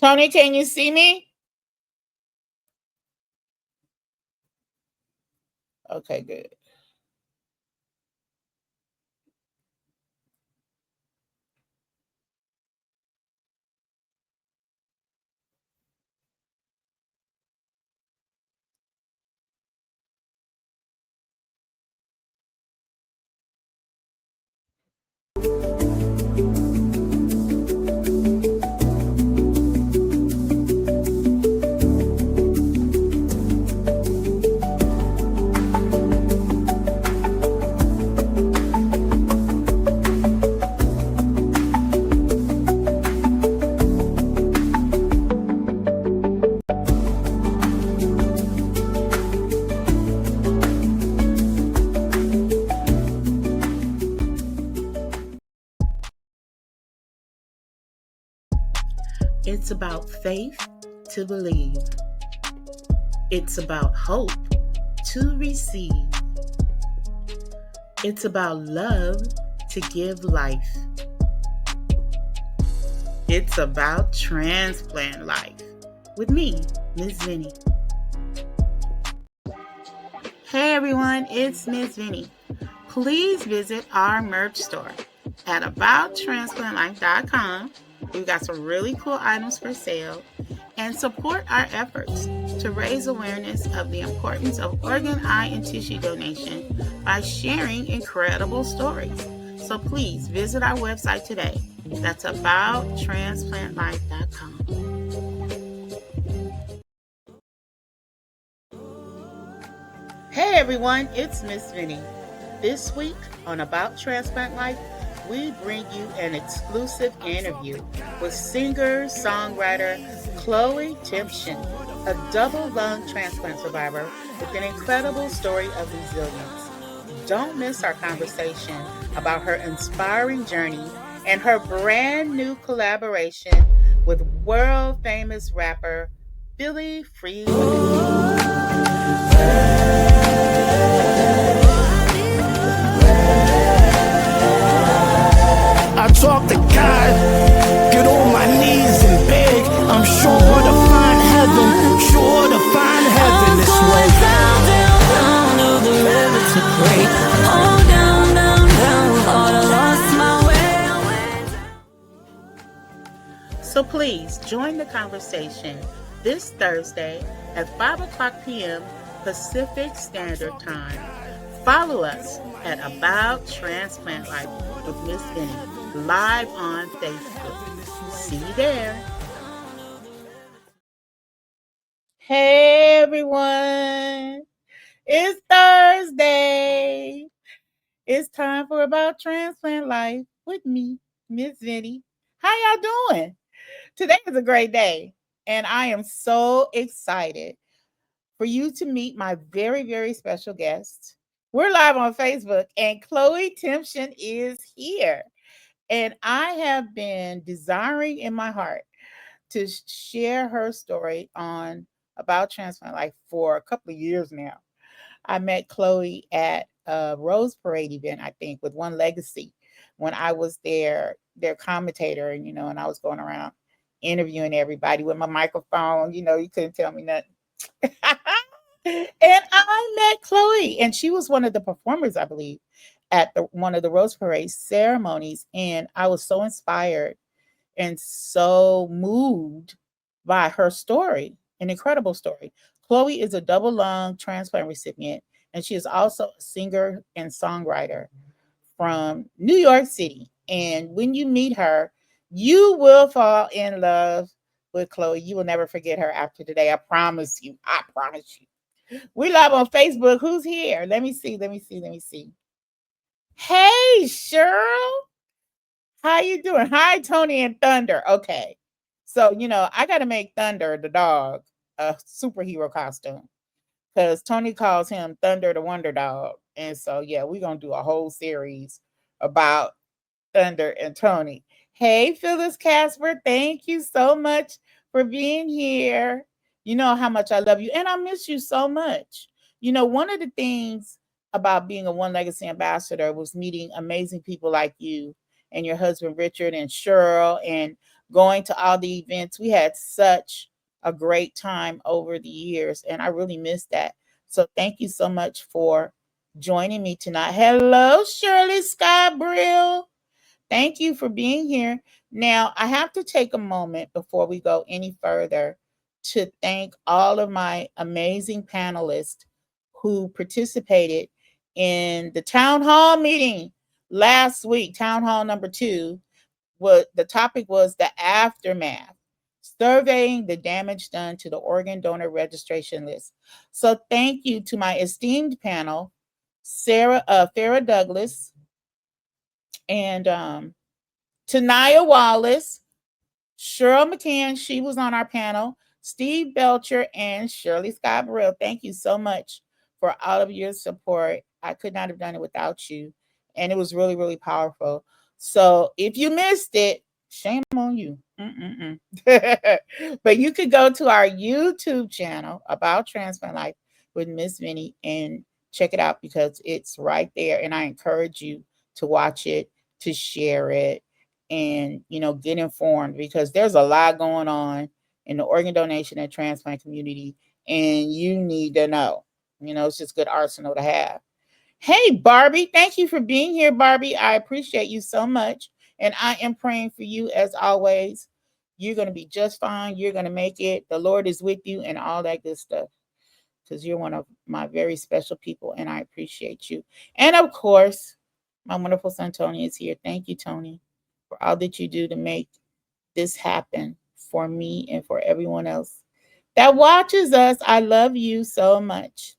Tony, can you see me? Okay, good. It's about faith to believe. It's about hope to receive. It's about love to give life. It's about transplant life with me, Miss Vinnie. Hey everyone, it's Miss Vinnie. Please visit our merch store at abouttransplantlife.com. We've got some really cool items for sale and support our efforts to raise awareness of the importance of organ, eye, and tissue donation by sharing incredible stories. So please visit our website today. That's abouttransplantlife.com. Hey everyone, it's Miss Vinnie. This week on About Transplant Life, we bring you an exclusive interview with singer-songwriter Chloe Temtchine, a double lung transplant survivor with an incredible story of resilience. Don't miss our conversation about her inspiring journey and her brand new collaboration with world-famous rapper Philly Freeway. I talk to God, get on my knees and beg. I'm sure to find heaven, sure to find heaven this way. Down, down, down to the river to pray. Oh, down, down, down, thought I lost my way. So please join the conversation this Thursday at 5 o'clock p.m. Pacific Standard Time. Follow us at About Transplant Life with Miss Vinnie live on Facebook. See you there. Hey everyone, it's Thursday. It's time for About Transplant Life with me, Miss Vinnie. How y'all doing? Today is a great day, and I am so excited for you to meet my very, very special guest. We're live on Facebook, and Chloe Temtchine is here. And I have been desiring in my heart to share her story on About Transplant Life for a couple of years now. I met Chloe at a Rose Parade event, I think, with One Legacy when I was their commentator, and and I was going around interviewing everybody with my microphone. You couldn't tell me nothing. And I met Chloe, and she was one of the performers, I believe, at one of the Rose Parade ceremonies. And I was so inspired and so moved by her story, an incredible story. Chloe is a double lung transplant recipient, and she is also a singer and songwriter from New York City. And when you meet her, you will fall in love with Chloe. You will never forget her after today. I promise you. I promise you. We live on Facebook. Who's here? Let me see. Hey, Cheryl. How you doing? Hi, Tony and Thunder. Okay. So, I got to make Thunder, the dog, a superhero costume because Tony calls him Thunder the Wonder Dog. And so, yeah, we're going to do a whole series about Thunder and Tony. Hey, Phyllis Casper. Thank you so much for being here. You know how much I love you, and I miss you so much. One of the things about being a One Legacy ambassador was meeting amazing people like you and your husband Richard and Cheryl and going to all the events. We had such a great time over the years, and I really miss that. So thank you so much for joining me tonight. Hello, Shirley Scott Brill. Thank you for being here. Now, I have to take a moment before we go any further to thank all of my amazing panelists who participated in the town hall meeting last week, town hall number 2. What the topic was: the aftermath, surveying the damage done to the organ donor registration list. So thank you to my esteemed panel, Farrah Douglas, and Tanaya Wallace, Cheryl McCann, she was on our panel, Steve Belcher, and Shirley Scott Burrell. Thank you so much for all of your support. I could not have done it without you. And it was really, really powerful. So if you missed it, shame on you. But you could go to our YouTube channel, About Transplant Life with Miss Vinnie, and check it out because it's right there. And I encourage you to watch it, to share it, and get informed because there's a lot going on in the organ donation and transplant community, and you need to know. It's just good arsenal to have. Hey, Barbie, thank you for being here, Barbie. I appreciate you so much, and I am praying for you as always. You're going to be just fine. You're going to make it. The Lord is with you and all that good stuff because you're one of my very special people, and I appreciate you. And of course, my wonderful son Tony is here. Thank you, Tony, for all that you do to make this happen for me and for everyone else that watches us. I love you so much.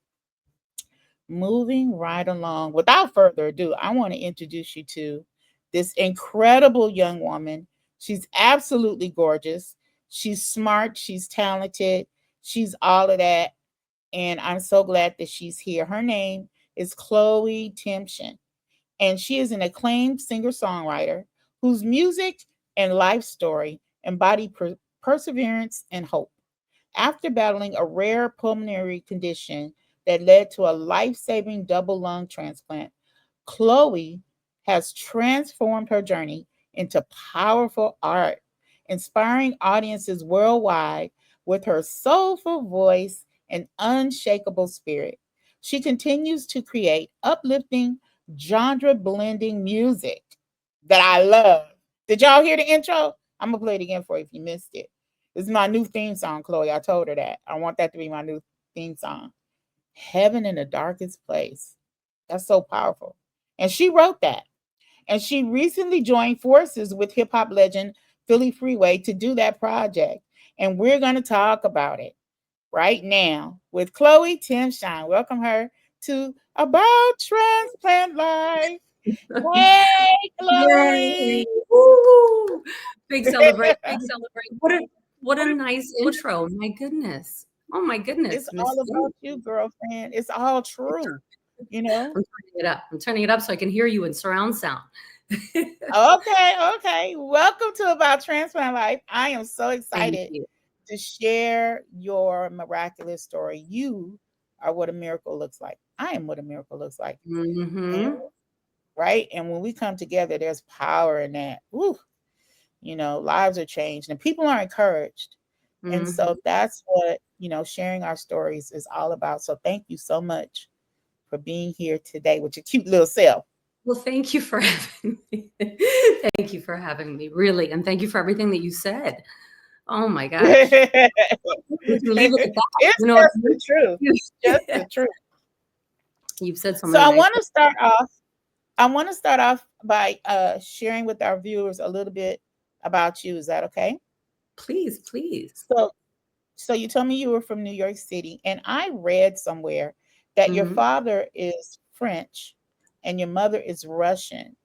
Moving right along, without further ado, I want to introduce you to this incredible young woman. She's absolutely gorgeous. She's smart. She's talented. She's all of that. And I'm so glad that she's here. Her name is Chloe Temtchine, and she is an acclaimed singer-songwriter whose music and life story embody perseverance and hope. After battling a rare pulmonary condition that led to a life-saving double lung transplant, Chloe has transformed her journey into powerful art, inspiring audiences worldwide with her soulful voice and unshakable spirit. She continues to create uplifting, genre blending music that I love. Did y'all hear the intro? I'm gonna play it again for you if you missed it. This is my new theme song, Chloe. I told her that. I want that to be my new theme song. Heaven in the Darkest Place. That's so powerful. And she wrote that. And she recently joined forces with hip hop legend Philly Freeway to do that project. And we're going to talk about it right now with Chloe Temtchine. Welcome her to About Transplant Life. Hey, Yay! Chloe. Woo! Big celebrate, big celebrate. What a nice intro. My goodness. Oh my It's goodness, Miss all Vinnie. about you, girlfriend. It's all true, you know? I'm turning it up. I'm turning it up so I can hear you in surround sound. Okay, okay. Welcome to About Transplant Life. I am so Thank excited you. to share your miraculous story. You are what a miracle looks like. I am what a miracle looks like. And Mm-hmm. right? And when we come together, there's power in that. Woo, lives are changed and people are encouraged. And Mm-hmm. so that's what, sharing our stories is all about. So thank you so much for being here today with your cute little self. Well, thank you for having me. Thank you for having me, really. And thank you for everything that you said. Oh my gosh. We can leave it at that. It's You know what just the truth. Just I the mean? truth. You've said so So many I nice want to things. start off. I want to start off by sharing with our viewers a little bit about you. Is that okay? Please, please. So, so you told me you were from New York City, and I read somewhere that your Mhm. father is French and your mother is Russian,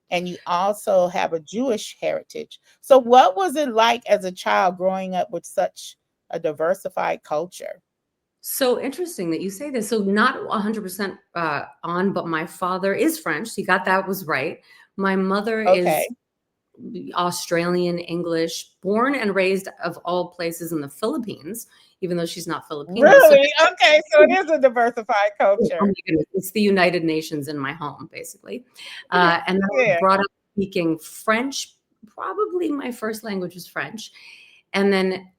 and you also have a Jewish heritage. So, what was it like as a child growing up with such a diversified culture? So interesting that you say this. So not 100% on, but my father is French. You got that was right. My mother Okay. is Australian English, born and raised of all places in the Philippines, even though she's not Filipino. So Really? Okay. So it is a diversified oh my culture. goodness, it's the United Nations in my home, basically. Yeah. And then I was Yeah. brought up speaking French, probably my first language was French. And then,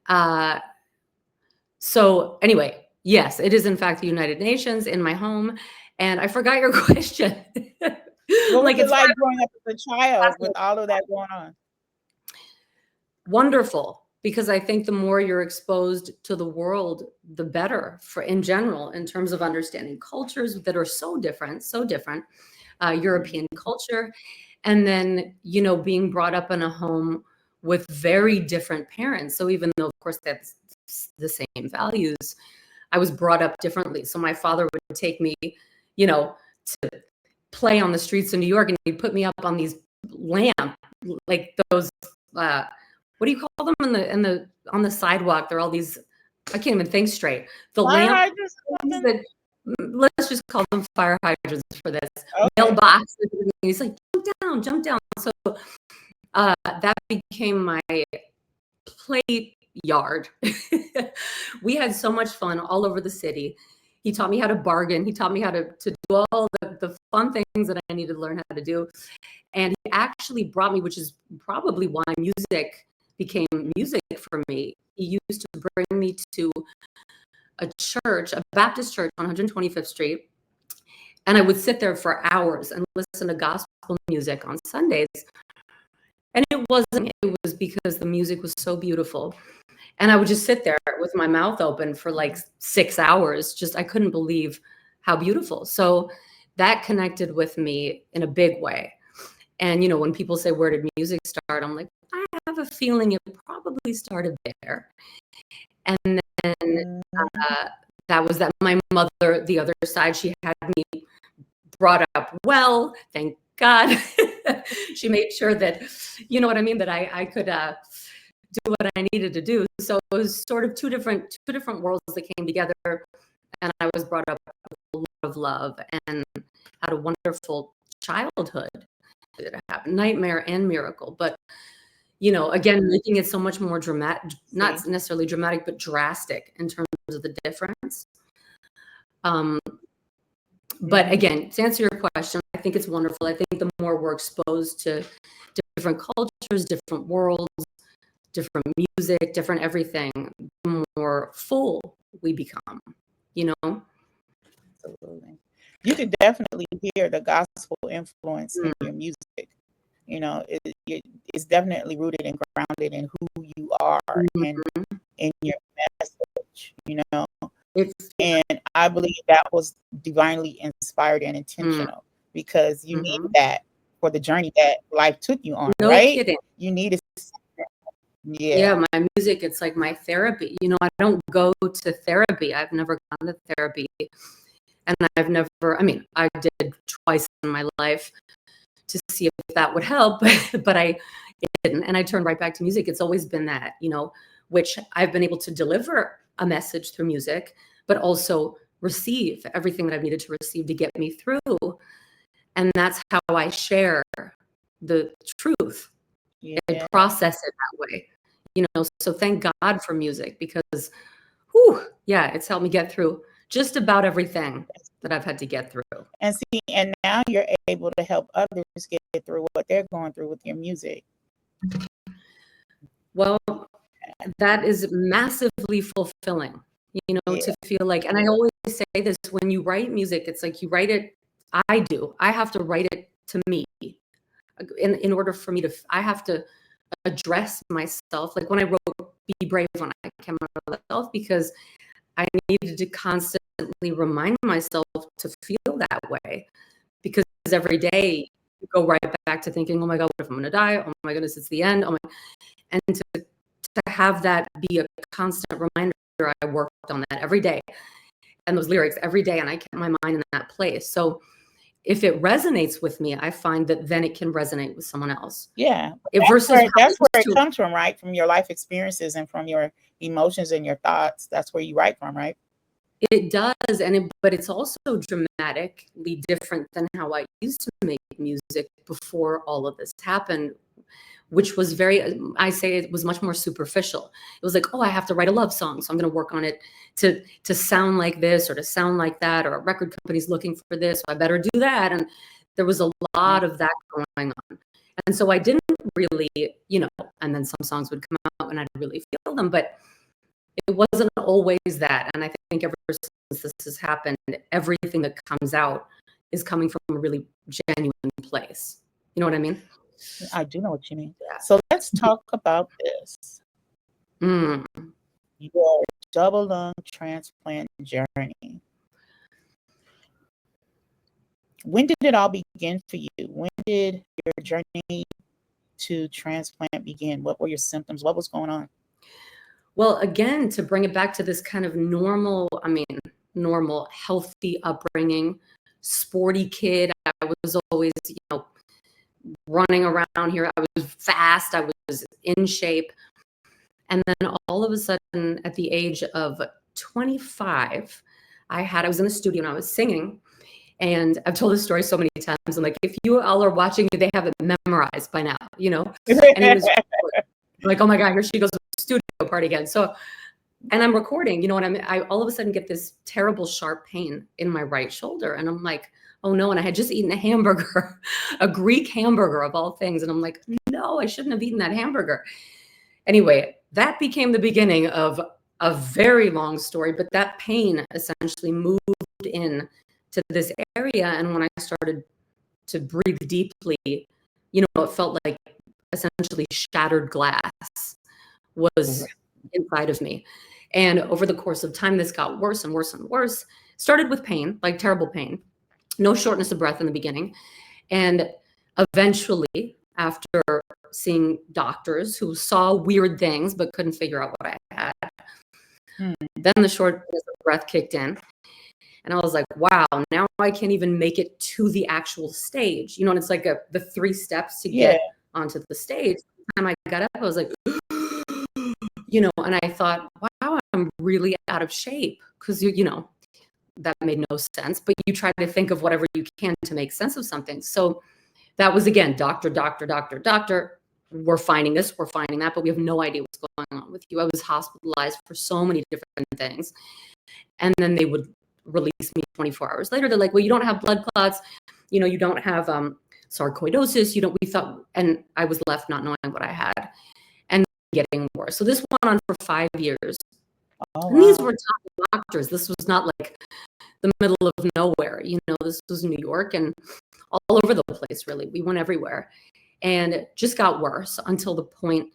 so anyway, yes, it is in fact the United Nations in my home. And I forgot your question. What was Like, it it's like growing up as a child with fascinating. all of that going on? Wonderful, because I think the more you're exposed to the world, the better for in general, in terms of understanding cultures that are so different, European culture. And then, you know, being brought up in a home with very different parents. So even though, of course, that's the same values, I was brought up differently. So my father would take me, you know, to play on the streets of New York, and he'd put me up on these like those, what do you call them on the sidewalk? They're all these, I can't even think straight. The Fire lamp hydrants or something? that, let's just call them fire hydrants for this. Okay. Mailboxes. He's like, jump down. So that became my play yard. We had so much fun all over the city. He taught me how to bargain. He taught me how to do all the fun things that I needed to learn how to do. And he actually brought me, which is probably why music became music for me. He used to bring me to a church, a Baptist church on 125th Street. And I would sit there for hours and listen to gospel music on Sundays. And it was because the music was so beautiful. And I would just sit there with my mouth open for like 6 hours. I couldn't believe how beautiful. So that connected with me in a big way. And, you know, when people say, where did music start? I'm like, I have a feeling it probably started there. And then that was that. My mother, the other side, she had me brought up well, thank God. She made sure that, you know what I mean, that I could do what I needed to do. So it was sort of two different worlds that came together, and I was brought up with a lot of love and had a wonderful childhood. It happened, nightmare and miracle, but you know, again, making it so much more dramatic, not necessarily dramatic, but drastic in terms of the difference. But again, to answer your question, I think it's wonderful. I think the more we're exposed to different cultures, different worlds, different music, different everything, the more full we become, you know? Absolutely. You could definitely hear the gospel influence in your music. You know, it's definitely rooted and grounded in who you are and in your message, you know. And I believe that was divinely inspired and intentional because you need that for the journey that life took you on, No right? kidding. You needed Yeah, my music, it's like my therapy. You know, I don't go to therapy. I've never gone to therapy. And I've never, I mean, I did twice in my life to see if that would help, but it didn't. And I turned right back to music. It's always been that, you know, which I've been able to deliver a message through music, but also receive everything that I've needed to receive to get me through. And that's how I share the truth and process it that way. You know, so thank God for music because, it's helped me get through just about everything that I've had to get through. And now you're able to help others get through what they're going through with your music. Well, that is massively fulfilling, you know, to feel like, and I always say this, when you write music, it's like you write it, I have to write it to me. In order for me to, I have to address myself. Like when I wrote Be Brave when I came out of myself, because I needed to constantly remind myself to feel that way, because every day you go right back to thinking, oh my God, what if I'm going to die? Oh my goodness, it's the end. And to have that be a constant reminder, I worked on that every day and those lyrics every day. And I kept my mind in that place. So if it resonates with me, I find that then it can resonate with someone else. Yeah. That's where it comes from, right? From your life experiences and from your emotions and your thoughts. That's where you write from, right? It does. But it's also dramatically different than how I used to make music before all of this happened, which was I say it was much more superficial. It was like, oh, I have to write a love song, so I'm going to work on it to sound like this or to sound like that, or a record company's looking for this, so I better do that. And there was a lot of that going on. And so I didn't really, and then some songs would come out and I'd really feel them, but it wasn't always that. And I think ever since this has happened, everything that comes out is coming from a really genuine place. You know what I mean? I do know what you mean. Yeah. So let's talk about this. Your double lung transplant journey. When did it all begin for you? When did your journey to transplant begin? What were your symptoms? What was going on? Well, again, to bring it back to this kind of normal, healthy upbringing, sporty kid. I was always, running around here. I was fast. I was in shape. And then all of a sudden, at the age of 25, I was in a studio and I was singing. And I've told this story so many times. I'm like, if you all are watching, they have it memorized by now, And it was like, oh my God, here she goes to the studio party again. So, and I'm recording, and I all of a sudden get this terrible sharp pain in my right shoulder. And I'm like, oh no. And I had just eaten a hamburger, a Greek hamburger of all things. And I'm like, no, I shouldn't have eaten that hamburger. Anyway, that became the beginning of a very long story, but that pain essentially moved in to this area. And when I started to breathe deeply, it felt like essentially shattered glass was inside of me. And over the course of time, this got worse and worse and worse. Started with pain, like terrible pain, no shortness of breath in the beginning. And eventually, after seeing doctors who saw weird things but couldn't figure out what I had, then the shortness of breath kicked in. And I was like, wow, now I can't even make it to the actual stage. And it's like the 3 steps to get onto the stage. The time I got up, I was like, and I thought, wow, I'm really out of shape. Because, that made no sense. But you try to think of whatever you can to make sense of something. So that was, again, doctor. We're finding this, we're finding that, but we have no idea what's going on with you. I was hospitalized for so many different things. And then they would release me 24 hours later. They're like, well, you don't have blood clots, you don't have sarcoidosis, we thought, and I was left not knowing what I had and getting worse. So this went on for 5 years. Oh, and these were top doctors. This was not like the middle of nowhere, this was New York and all over the place, really. We went everywhere. And it just got worse until the point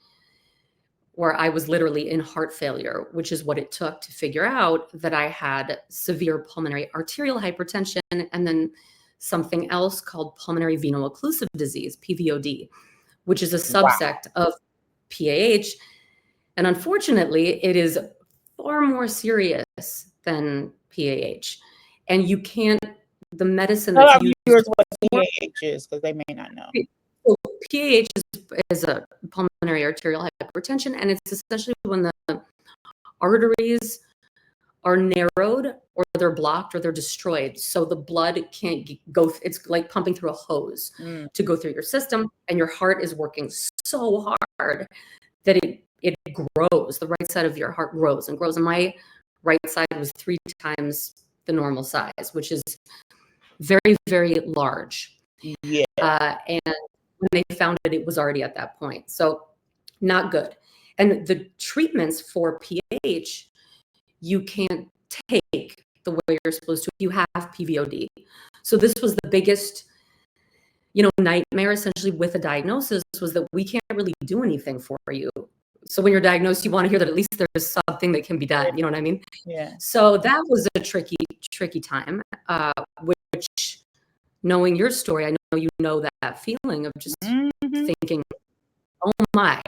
where I was literally in heart failure, which is what it took to figure out that I had severe pulmonary arterial hypertension and then something else called pulmonary veno-occlusive disease, PVOD, which is a subsect of PAH. And unfortunately, it is far more serious than PAH. And you can't, the medicine that's used. Here's what PAH is, because they may not know. So PAH is a pulmonary arterial hypertension, and it's essentially when the arteries are narrowed or they're blocked or they're destroyed. So the blood can't go, it's like pumping through a hose to go through your system, and your heart is working so hard that it grows. The right side of your heart grows and grows. And my right side was 3 times the normal size, which is very, very large. Yeah. And when they found it, it was already at that point. So not good. And the treatments for PAH, you can't take the way you're supposed to if you have PVOD. So this was the biggest, nightmare essentially with a diagnosis, was that we can't really do anything for you. So when you're diagnosed, you want to hear that at least there's something that can be done. You know what I mean? Yeah. So that was a tricky time, which, knowing your story, I know you know that feeling of just thinking, oh my,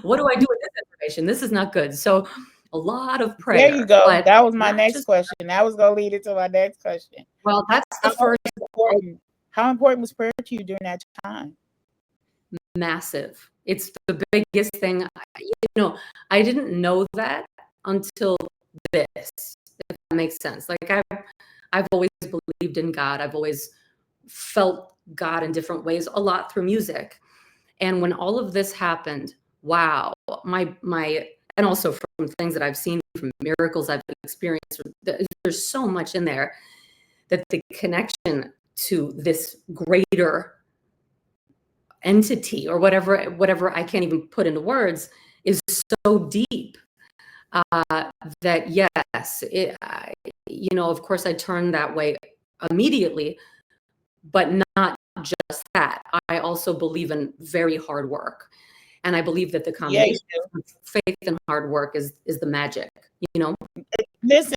what do I do with this information? This is not good. So a lot of prayer. There you go. That was my next question. That was going to lead into my next question. Well, that's the first. How important was prayer to you during that time? Massive. It's the biggest thing. I didn't know that until this, if that makes sense. Like I've always believed in God. I've always felt God in different ways, a lot through music. And when all of this happened, wow, my and also from things that I've seen, from miracles I've experienced, there's so much in there that the connection to this greater entity or whatever I can't even put into words is so deep that yes, of course I turned that way immediately, but not just that. I also believe in very hard work. And I believe that the Yeah, you combination of faith and hard work is the magic, listen,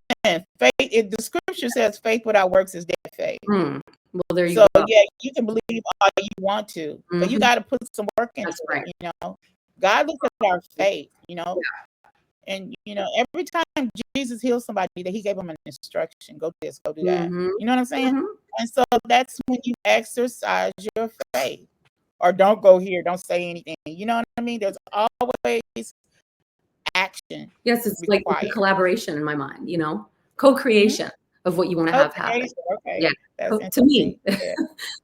faith, the scripture says faith without works is dead faith. Well, there you So go. yeah, you can believe all you want to, but you got to put some work into That's right. it. God looks at our faith, and every time Jesus healed somebody, that he gave them an instruction: go do this, go do that. You know what I'm saying? And so that's when you exercise your faith, or don't go here, don't say anything. You know what I mean? There's always action. Yes, it's required. like a collaboration in my mind, co-creation of what you want to have happen. Okay. Yeah, That's to me, Yeah.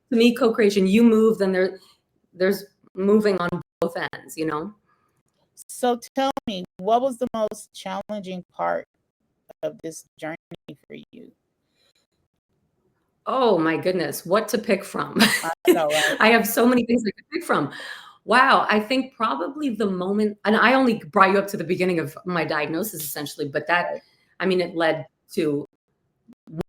to me, co-creation. You move, then there's moving on both ends. So tell me, what was the most challenging part of this journey for you? Oh my goodness, what to pick from? I know, right? I have so many things I could pick from. Wow, I think probably the moment, and I only brought you up to the beginning of my diagnosis essentially, but it led to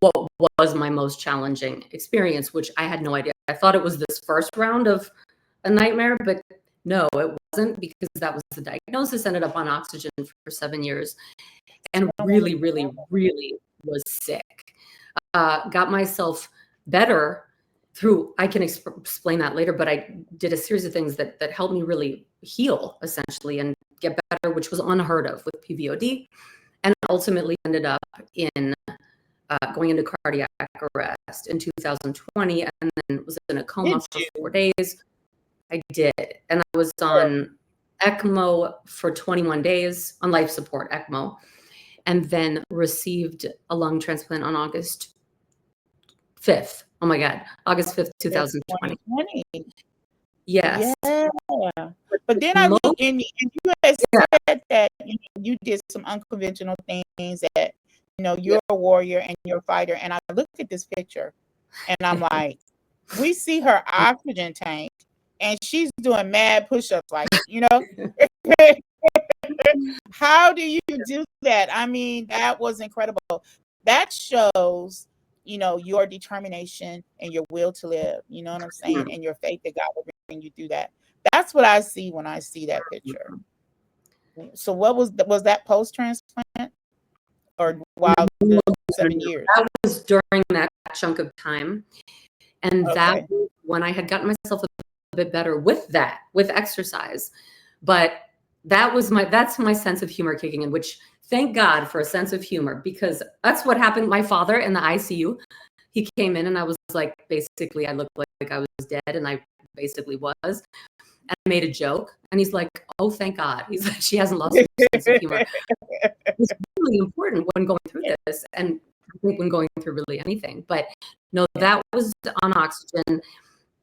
what was my most challenging experience, which I had no idea. I thought it was this first round of a nightmare, but no, it wasn't, because that was the diagnosis. Ended up on oxygen for 7 years and really, really, really was sick. Got myself better through, I can explain that later, but I did a series of things that helped me really heal essentially and get better, which was unheard of with PVOD, and ultimately ended up in going into cardiac arrest in 2020, and then was in a coma for 4 days. I did, and I was on ECMO for 21 days, on life support ECMO, and then received a lung transplant on August 5th. Oh my God, August 5th, 2020. Yes. Yeah. But then and you had said that you did some unconventional things, that you're a warrior and you're a fighter. And I look at this picture and I'm like, we see her oxygen tank and she's doing mad push-ups, like, how do you do that? I mean, that was incredible. That shows your determination and your will to live, you know what I'm saying, and your faith that God will bring you through that. That's what I see when I see that picture. So what was that post-transplant, or while the 7 years? That was during that chunk of time, and that was when I had gotten myself a bit better with exercise. But that's my sense of humor kicking in, which, thank God for a sense of humor, because that's what happened. My father in the ICU, he came in and I was like, basically I looked like I was dead, and I basically was. And I made a joke, and he's like, "Oh, thank God." He's like, "She hasn't lost her sense of humor." It's really important when going through this, and I think when going through really anything. But no, that was on oxygen.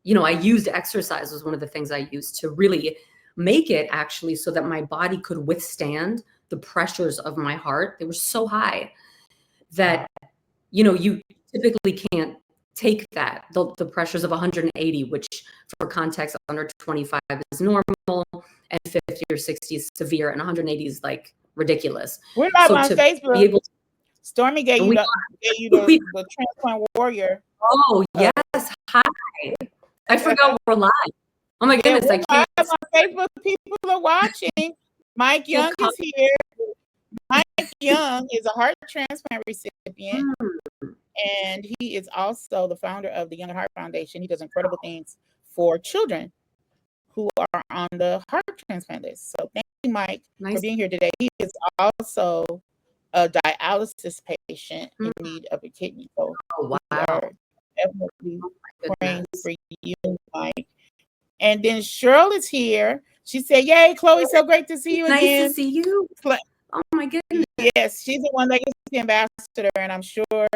I used exercise was one of the things I used to really make it actually so that my body could withstand the pressures of my heart. They were so high that, you typically can't take that, the pressures of 180, which for context, under 25 is normal, and 50 or 60 is severe, and 180 is like ridiculous. We're live on Facebook. Stormy gave you the transplant warrior. Oh, yes. Hi. I forgot we're live. Oh my goodness. I can't. On Facebook, people are watching. Mike Young is here. Mike Young is a heart transplant recipient, and he is also the founder of the Young at Heart Foundation. He does incredible things for children who are on the heart transplant list. So thank you, Mike, for being here today. He is also a dialysis patient in need of a kidney. So we are definitely praying for you, Mike. And then Cheryl is here. She said, "Yay, Chloe, so great to see you again." Nice to see you. Oh my goodness. Yes, she's the legacy ambassador, and I'm sure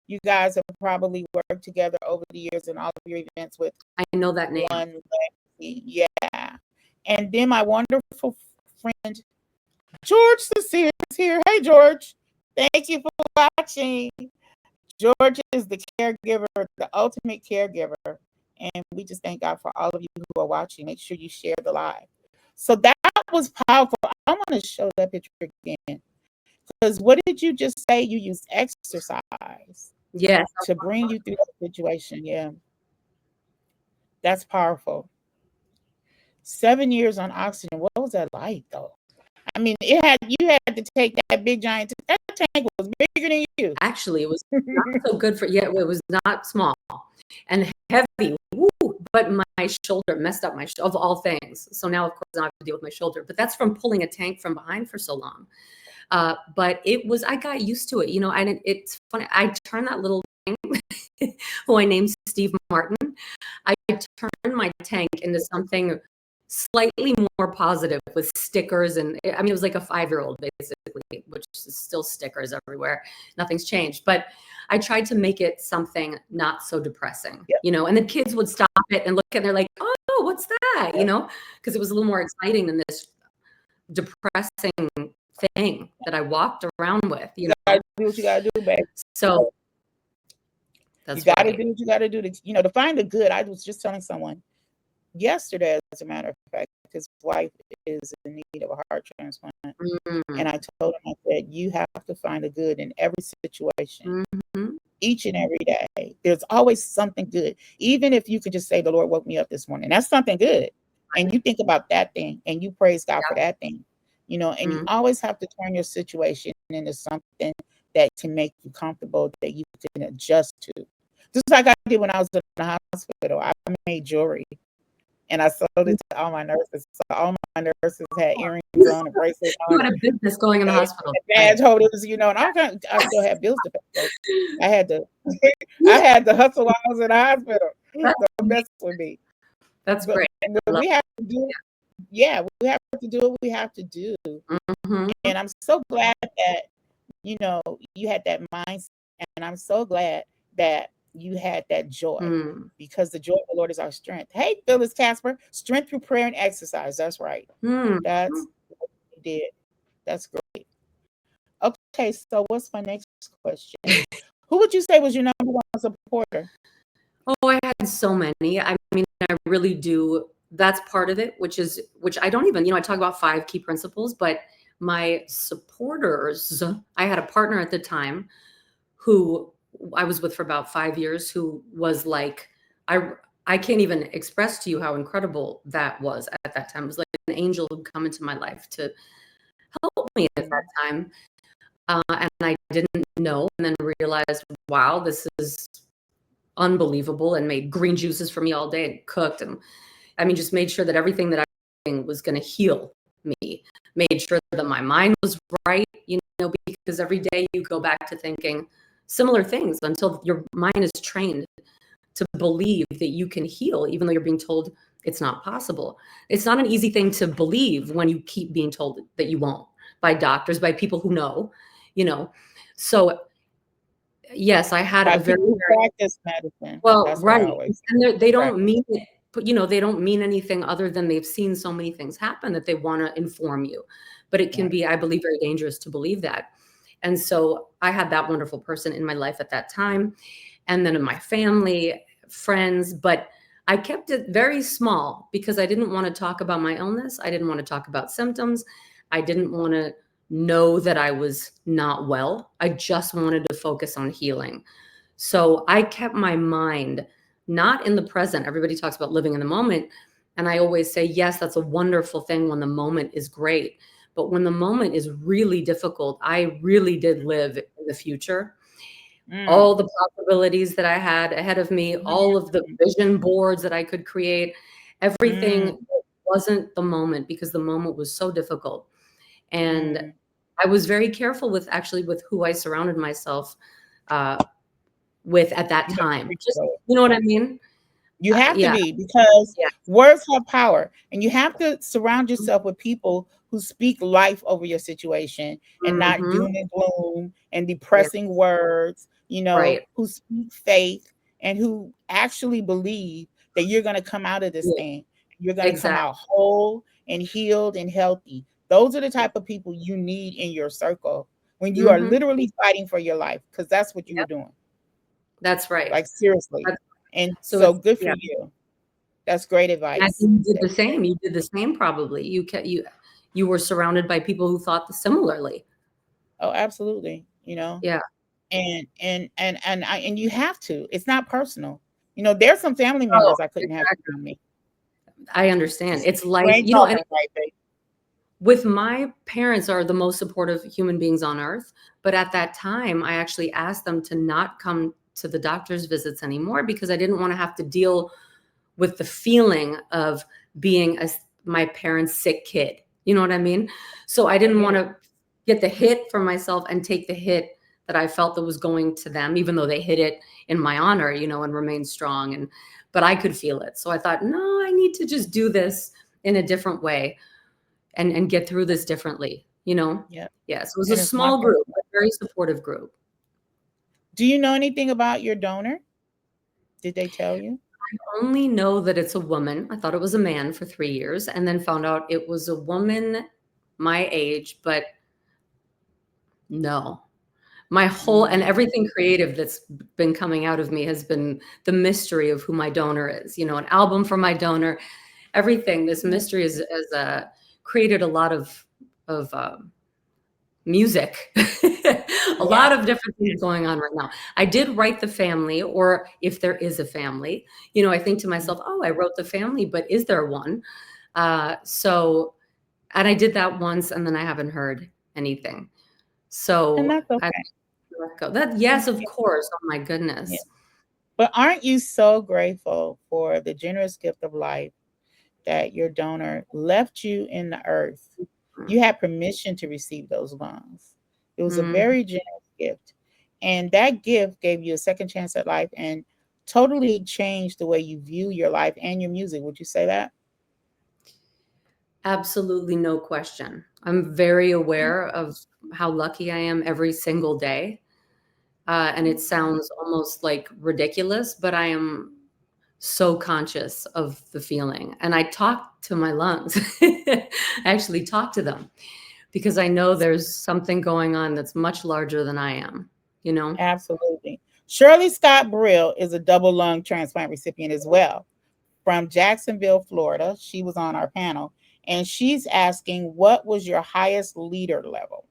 you guys have probably worked together over the years in all of your events with. I know that name. One legacy. Yeah. And then my wonderful friend George Cecile is here. Hey, George. Thank you for watching. George is the caregiver, the ultimate caregiver. And we just thank God for all of you who are watching. Make sure you share the live. So that was powerful. I want to show that picture again. Because what did you just say? You used exercise Yes. to bring you through that situation. Yeah. That's powerful. 7 years on oxygen. What was that like though? I mean, you had to take that big giant. That tank was bigger than you. Actually, it was not so good for. Yeah, it was not small and heavy. Woo, but my shoulder messed up of all things. So now, of course, I have to deal with my shoulder. But that's from pulling a tank from behind for so long. But I got used to it, and it's funny. I turned that little thing, who I named Steve Martin, I turned my tank into something slightly more positive with stickers. And I mean, it was like a 5-year-old basically, which is still stickers everywhere. Nothing's changed. But I tried to make it something not so depressing, and the kids would stop it and look and they're like, oh, what's that? Because it was a little more exciting than this depressing thing that I walked around with. You gotta do what you gotta do, babe. So that's you gotta do what you gotta do to find the good. I was just telling someone yesterday, as a matter of fact, his wife is in need of a heart transplant. And I told him, I said, you have to find the good in every situation, each and every day. There's always something good. Even if you could just say, the Lord woke me up this morning, that's something good. And you think about that thing and you praise God for that thing, and you always have to turn your situation into something that can make you comfortable, that you can adjust to. Just like I did when I was in the hospital. I made jewelry. And I sold it to all my nurses. So all my nurses had earrings on and bracelets on. You had a business going in the hospital. Badge holders, and I still had bills to pay. I had to hustle while I was in the hospital. Don't mess with me. That's great. We have to do we have to do what we have to do. And I'm so glad that, you had that mindset. And I'm so glad that you had that joy, because the joy of the Lord is our strength. Hey, Phyllis Casper, strength through prayer and exercise. That's right. That's what you did. That's great. Okay, so what's my next question? Who would you say was your number one supporter? Oh, I had so many. I mean, I really do. That's part of it, which I don't even, I talk about 5 key principles, but my supporters, I had a partner at the time who I was with for about 5 years, who was like, I can't even express to you how incredible that was at that time. It was like an angel who'd come into my life to help me at that time. And I didn't know, and then realized, wow, this is unbelievable, and made green juices for me all day and cooked. And I mean, just made sure that everything that I was doing was going to heal me, made sure that my mind was right, because every day you go back to thinking similar things until your mind is trained to believe that you can heal, even though you're being told it's not possible. It's not an easy thing to believe when you keep being told that you won't, by doctors, by people who know, So yes, I had a very practice medicine. Well, that's right. And they don't practice. mean it, but they don't mean anything other than they've seen so many things happen that they want to inform you. But it can be, I believe, very dangerous to believe that. And so I had that wonderful person in my life at that time. And then in my family, friends, but I kept it very small because I didn't want to talk about my illness. I didn't want to talk about symptoms. I didn't want to know that I was not well. I just wanted to focus on healing. So I kept my mind not in the present. Everybody talks about living in the moment. And I always say, yes, that's a wonderful thing when the moment is great. But when the moment is really difficult, I really did live in the future. All the possibilities that I had ahead of me, all of the vision boards that I could create, everything wasn't the moment, because the moment was so difficult. And I was very careful with who I surrounded myself with at that time. Just, you know what I mean? You have to be, because words have power, and you have to surround yourself with people who speak life over your situation, and not doom and gloom and depressing words, who speak faith, and who actually believe that you're going to come out of this thing. You're going to come out whole and healed and healthy. Those are the type of people you need in your circle when you are literally fighting for your life, because that's what you were doing. That's right. Like, seriously. And So so it's, good for yeah. you. That's great And advice. you did the That's same. You did the same probably. You were surrounded by people who thought similarly. Oh, absolutely. You know, Yeah. and you have to. It's not personal. You know, there's some family Oh, members I couldn't have exactly. around me. I understand. Just It's life, you ain't and talking right, babe. with my parents are the most supportive human beings on earth, but at that time I actually asked them to not come to the doctor's visits anymore because I didn't want to have to deal with the feeling of being my parents' sick kid. You know what I mean? So I I didn't get want it. to get the hit for myself and take the hit that I felt that was going to them, even though they hit it in my honor, and remain strong. But I could feel it. So I thought, no, I need to just do this in a different way and get through this differently. Yeah. Yeah. So it was a And it's not small group, personal. a very supportive group. Do you know anything about your donor? Did they tell you? Only know that it's a woman. I thought it was a man for 3 years and then found out it was a woman my age, but no. My whole and Mm, everything creative that's been coming out of me has been the mystery of who my donor is. An album for my donor, everything. This yeah, mystery has created a lot of music. A lot yeah, of different things going on right now. I did write the family, or if there is a family, I think to mm, myself, oh, I wrote the family, but is there one? And I did that once, and then I haven't heard anything. and So that's I okay. let go. That, yes, of Yeah, course. Oh my yeah. goodness. But aren't you so grateful for the generous gift of life that your donor left you in the earth? You had permission to receive those lungs. It was a Mhm. very generous gift. And that gift gave you a second chance at life and totally changed the way you view your life and your music. Would you say that? Absolutely no question. I'm very aware of how lucky I am every single day. And it sounds almost like ridiculous, but I am so conscious of the feeling. And I talk to my lungs. I actually talk to them because I know there's something going on that's much larger than I am, you know? Absolutely. Shirley Scott Brill is a double lung transplant recipient as well from Jacksonville, Florida. She was on our panel and she's asking, what was your highest leader level?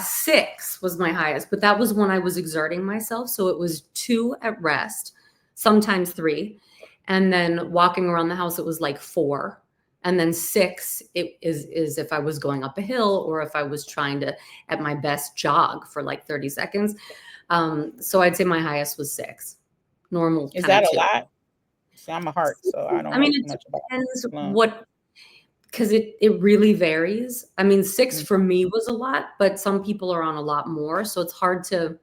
6 was my highest, but that was when I was exerting myself. So it was 2 at rest, sometimes 3. And then walking around the house, it was like 4. And then 6 is if I was going up a hill or if I was trying to, at my best, jog for like 30 seconds. So I'd say my highest was 6. Normal Is kind of that a 2. lot? See, I'm a heart, so I don't I know mean, too it much about depends lung. what, because it really varies. I mean, 6 Mm. for me was a lot, but some people are on a lot more, so it's hard to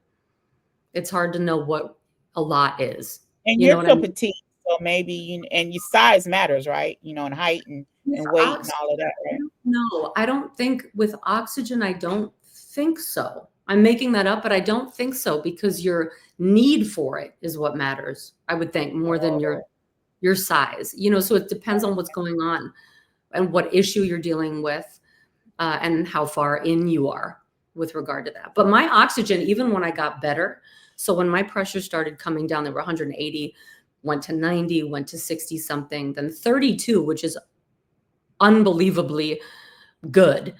know what a lot is. And You you're know what I so mean? petite, so maybe you and your size matters, right? You know, and height and With weight and oxygen, all of that, I right? don't know. I don't think with oxygen, I don't think so. I'm making that up, but I don't think so because your need for it is what matters, I would think, more than Oh, your size. So it depends on what's going on and what issue you're dealing with, and how far in you are with regard to that. But my oxygen, even when I got better, so when my pressure started coming down, they were 180, went to 90, went to 60 something, then 32, which is unbelievably good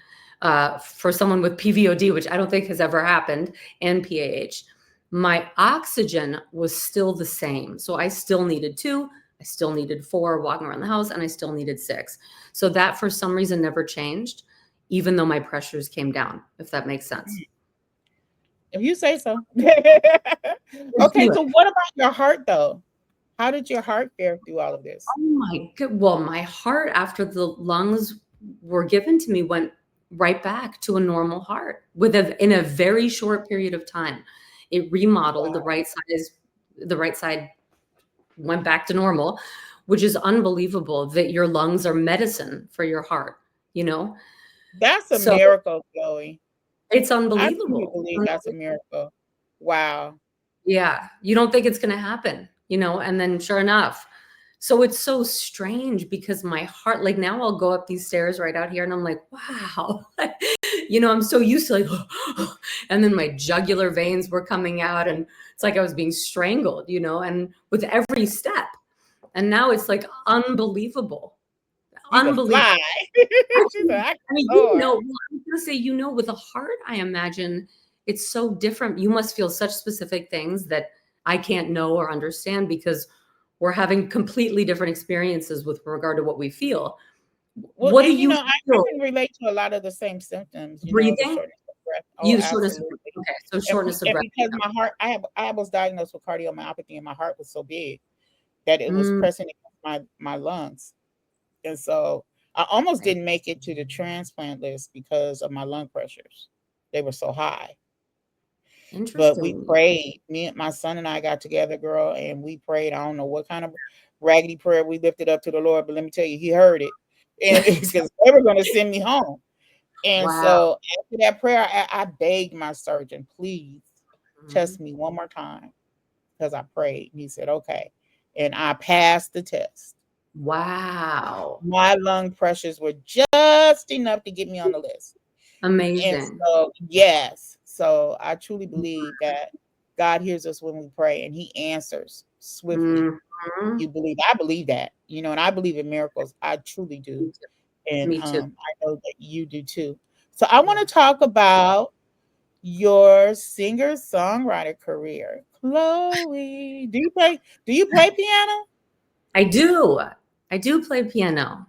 for someone with PVOD, which I don't think has ever happened, and PAH. My oxygen was still the same. So I still needed 2, I still needed 4 walking around the house, and I still needed 6. So that for some reason never changed, even though my pressures came down, if that makes sense. if you say so. Let's Okay, do it. so what about your heart though? How did your heart fare through all of this? Oh my good. Well, my heart after the lungs were given to me went right back to a normal heart in a very short period of time. It remodeled Wow, the right side went back to normal, which is unbelievable that your lungs are medicine for your heart, you know? that's a So miracle, Chloe. it's I truly unbelievable. believe that's a miracle. Wow. Yeah, you don't think it's gonna happen, and then sure enough. So it's so strange because my heart, like now I'll go up these stairs right out here and I'm like, wow, I'm so used to like, and then my jugular veins were coming out, and it's like I was being strangled, and with every step. And now it's like unbelievable, You could unbelievable. fly. She's like, Actually, I can I mean, soar. well, I'm gonna say, with a heart, I imagine it's so different. You must feel such specific things that I can't know or understand, because we're having completely different experiences with regard to what we feel. Well, What do and you I feel? can relate to a lot of the same symptoms, the Breathing? shortness of breath. Oh, You shortness of breath. absolutely. Okay, so And, shortness of and breath. because my heart, I was diagnosed with cardiomyopathy, and my heart was so big that it was Mm, pressing against my lungs. And so I almost right. didn't make it to the transplant list because of my lung pressures. They were so high. But we Interesting. prayed. Me and my son and I got together, girl, and we prayed. I don't know what kind of raggedy prayer we lifted up to the Lord, but let me tell you, He heard it, and because they were going to send me home. And Wow. so after that prayer, I begged my surgeon, please Mhm. test me one more time, because I prayed. And he said, okay, and I passed the test. Wow. My lung pressures were just enough to get me on the list. And Amazing. so, yes, so I truly believe that God hears us when we pray, and He answers swiftly. Mhm. You believe? I believe that, and I believe in miracles. I truly do, Me too. and Me too. I know that you do too. So I want Yeah. to talk about your singer-songwriter career, Chloe. Do you play piano? I do. I do play piano.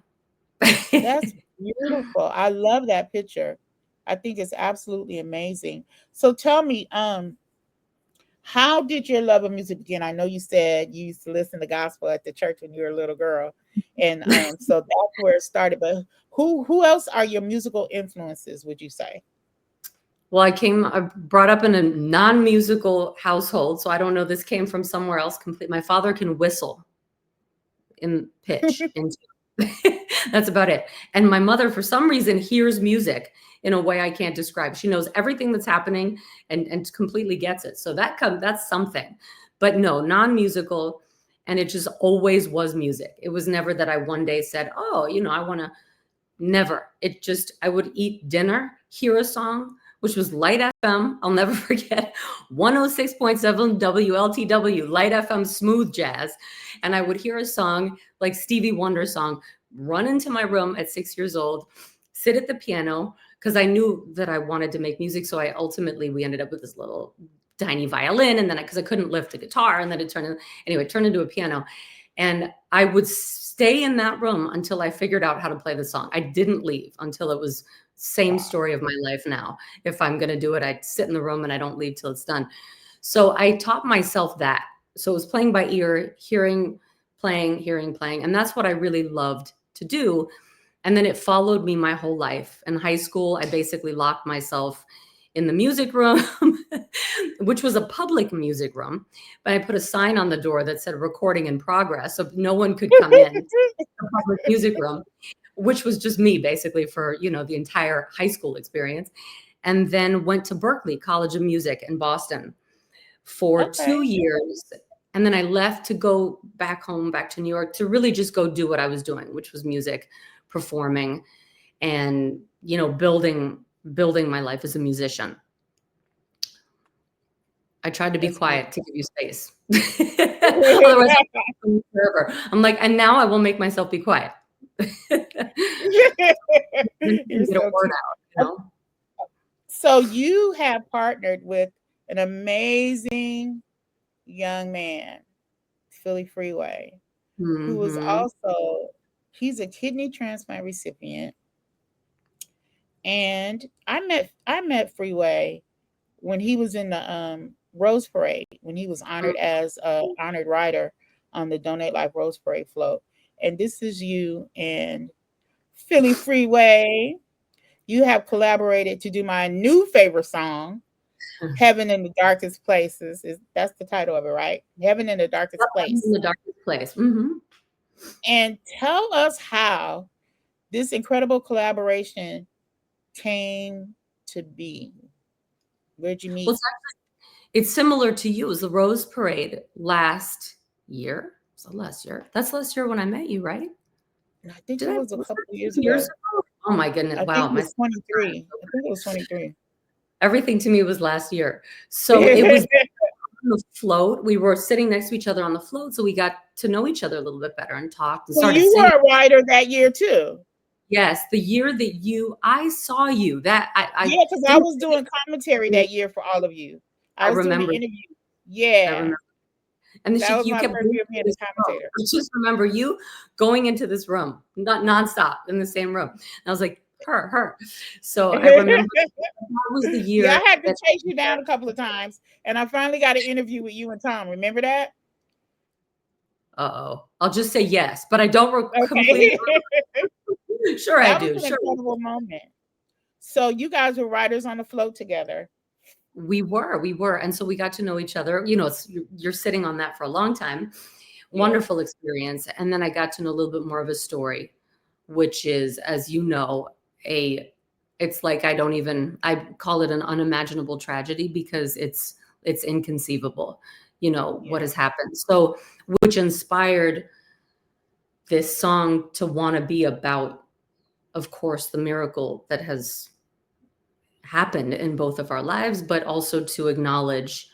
That's beautiful. I love that picture. I think it's absolutely amazing. So tell me, how did your love of music begin? I know you said you used to listen to gospel at the church when you were a little girl, and so that's where it started. But who else are your musical influences? Would you say? Well, I brought up in a non-musical household, so I don't know, this came from somewhere else complete. My father can whistle in pitch and that's about it. And my mother, for some reason, hears music in a way I can't describe. She knows everything that's happening and completely gets it. So that's something. But no, non-musical, and it just always was music. It was never that I one day said, "Oh, I want to." Never. It just, I would eat dinner, hear a song, which was Light FM. I'll never forget 106.7 WLTW, Light FM smooth jazz. And I would hear a song like Stevie Wonder song, run into my room at 6 years old, sit at the piano, because I knew that I wanted to make music. So we ended up with this little tiny violin. And then because I couldn't lift a guitar, and then it turned into a piano. And I would stay in that room until I figured out how to play the song. I didn't leave until it was same Wow. story of my life now. If I'm going to do it, I sit in the room and I don't leave till it's done. So I taught myself that. So it was playing by ear, hearing, playing, hearing, playing. And that's what I really loved to do. And then it followed me my whole life. In high school, I basically locked myself in the music room, which was a public music room. But I put a sign on the door that said recording in progress. So no one could come in to the public music room, which was just me basically for, the entire high school experience. And then went to Berklee College of Music in Boston for Okay. 2 years. And then I left to go back home, back to New York, to really just go do what I was doing, which was music, performing, and, building my life as a musician. I tried to be That's quiet to beautiful. give you space. Otherwise, I'm forever. I'm like, and now I will make myself be quiet. You're Get a so word cute. out, So you have partnered with an amazing young man, Philly Freeway, who was Mm-hmm. also he's a kidney transplant recipient. And I met Freeway when he was in the Rose Parade, when he was honored as a honored writer on the Donate Life Rose Parade float. And this is you and Philly Freeway. You have collaborated to do my new favorite song, Heaven in the Darkest Places. That's the title of it, right? Heaven in the Darkest In Place. the darkest place. Mm-hmm. And tell us how this incredible collaboration came to be. Where'd you Well, meet? it's similar to you. It was the Rose Parade last year. So last year. That's last year when I met you, right? I think Did it I? was a Was couple that of years 2 years ago. ago? Oh my goodness. I think Wow. it was 23. I think it was 23. Everything to me was last year. So it was on the float. We were sitting next to each other on the float. So we got to know each other a little bit better and talked and So started you singing. were a writer that year too. Yes. The year that I saw you, that I Yeah, because I didn't, was doing commentary that year for all of you. I I was doing the remember, interview. I Yeah, remember. And then that was you my kept first going year into being this a room. commentator. I just remember you going into this room, not nonstop in the same room. And I was like, her. So I remember that was the Yeah, year I had to that, chase you down a couple of times, and I finally got an interview with you and Tom. Remember that? I'll just say yes, but I don't completely. Okay. Sure, I That was do. an Sure. incredible moment. So you guys were writers on the float together. We were. And so we got to know each other. You're sitting on that for a long time. Yeah. Wonderful experience. And then I got to know a little bit more of his story, which is, as you know, it's like I call it an unimaginable tragedy because it's inconceivable, what Yeah. has happened. So, which inspired this song to want to be about, of course, the miracle that has happened in both of our lives, but also to acknowledge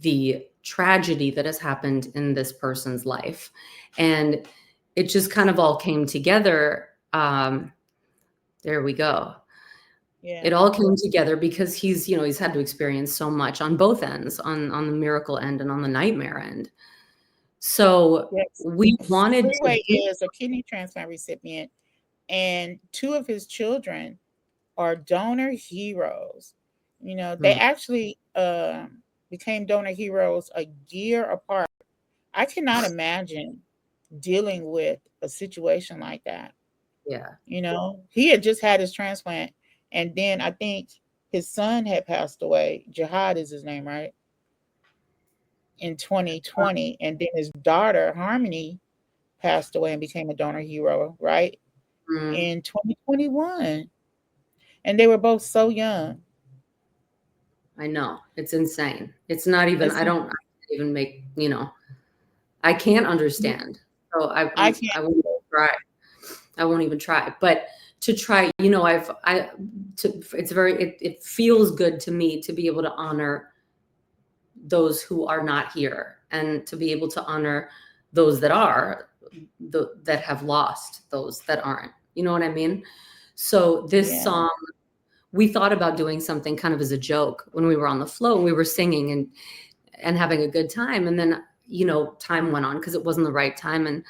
the tragedy that has happened in this person's life. And it just kind of all came together. There we go. Yeah. It all came together because he's had to experience so much on both ends, on the miracle end and on the nightmare end. So Yes. we wanted Freeway to is a kidney transplant recipient, and two of his children are donor heroes. They Hmm, actually became donor heroes a year apart. I cannot imagine dealing with a situation like that. yeah. He had just had his transplant, and then I think his son had passed away. Jihad is his name, right? In 2020, and then his daughter Harmony passed away and became a donor hero, right? Hmm, In 2021, and they were both so young. I know. It's insane. It's not even, It's, I don't even make, I can't understand. So I can't. I won't even try. I won't even try. But to try, it feels good to me to be able to honor those who are not here and to be able to honor those that are, that have lost those that aren't. You know what I mean? So this Yeah. song, we thought about doing something kind of as a joke when we were on the float. We were singing and having a good time. And then, time went on because it wasn't the right time. And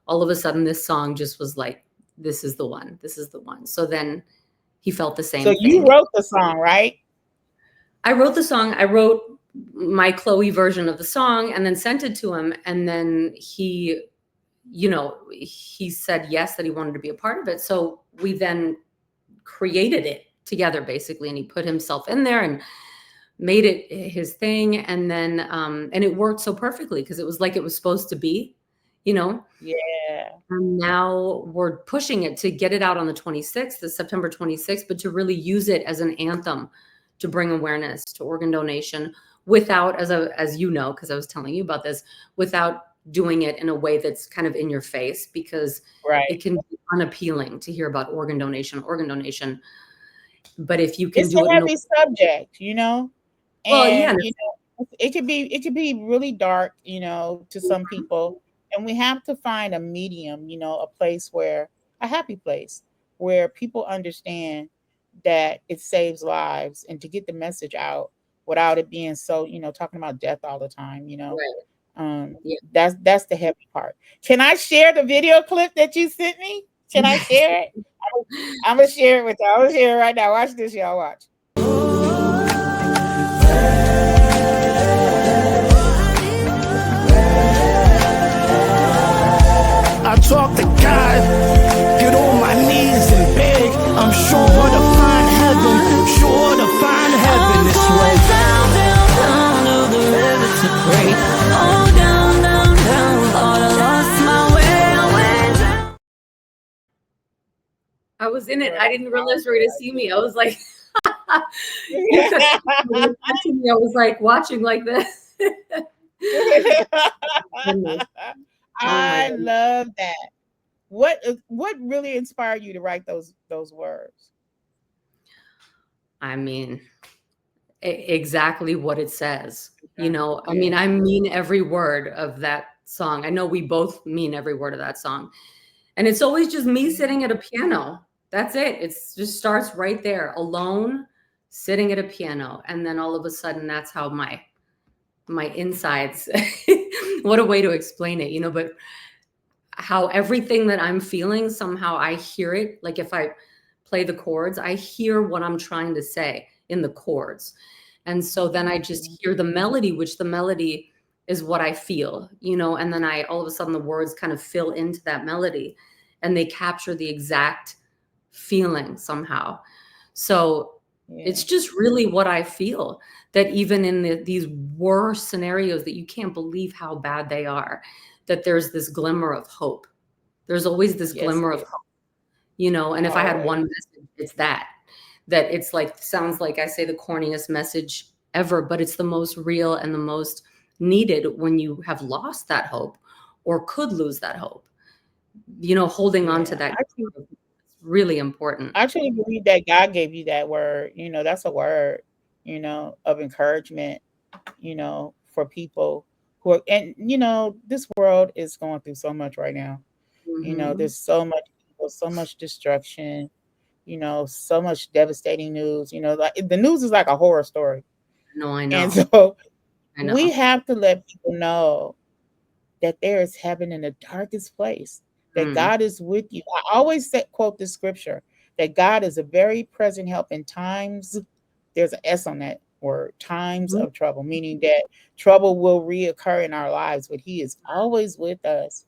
all of a sudden this song just was like, this is the one. This is the one. So then he felt the So same you thing. wrote the song, right? I wrote the song. I wrote my Chloe version of the song and then sent it to him. And then he said yes, that he wanted to be a part of it. So we then created it together basically. And he put himself in there and made it his thing. And then, and it worked so perfectly because it was like it was supposed to be, Yeah. And now we're pushing it to get it out on the 26th, the September 26th, but to really use it as an anthem to bring awareness to organ donation without, as you know, because I was telling you about this, without doing it in a way that's kind of in your face, because Right. it can be unappealing to hear about organ donation. But if you can It's do a it in a heavy subject, well, yeah, and it could be really dark, to some people, and we have to find a medium, a place where a happy place where people understand that it saves lives, and to get the message out without it being so, talking about death all the time. right. Um, Yeah. that's the heavy part. Can I share the video clip that you sent me? Can I Yes. share it? I'm gonna share it with you. I'm gonna share it right now. Watch this, y'all. Watch. I talk to God, get on my knees and beg. I'm sure to find heaven, sure to find heaven this way. Down, down, down to the river to pray. Oh, down, down, down, Lord, I lost my way. I went down. I was in it. Girl, I didn't realize you were going to see me. I was like, you could to me. I was like watching like this. Goodness. Oh my I goodness. love that. what really inspired you to write those words? I mean, exactly what it says. I mean, Yeah. I mean every word of that song. I know we both mean every word of that song. And it's always just me sitting at a piano. That's it. It's just starts right there, alone, sitting at a piano. And then all of a sudden that's how my insides what a way to explain it, but how everything that I'm feeling, somehow I hear it. Like if I play the chords, I hear what I'm trying to say in the chords. And so then I just hear the melody, which the melody is what I feel, and then all of a sudden the words kind of fill into that melody and they capture the exact feeling somehow. So Yeah. it's just really what I feel, that even in these worst scenarios that you can't believe how bad they are, that there's this glimmer of hope. There's always this Yes, glimmer it of is. hope, and if I had Always. one message, it's that it's like, sounds like I say the corniest message ever, but it's the most real and the most needed when you have lost that hope or could lose that hope. Holding on to Yeah. that is really important. I truly believe that God gave you that word. That's a word, of encouragement, for people who are, and this world is going through so much right now. Hmm. There's so much evil, so much destruction, so much devastating news. Like the news is like a horror story. No, I And know. so I we know. have to let people know that there is heaven in the darkest place, that Mm. God is with you. I always quote the scripture that God is a very present help in times, there's an S on that word, times Mhm. of trouble, meaning that trouble will reoccur in our lives, but He is always with us.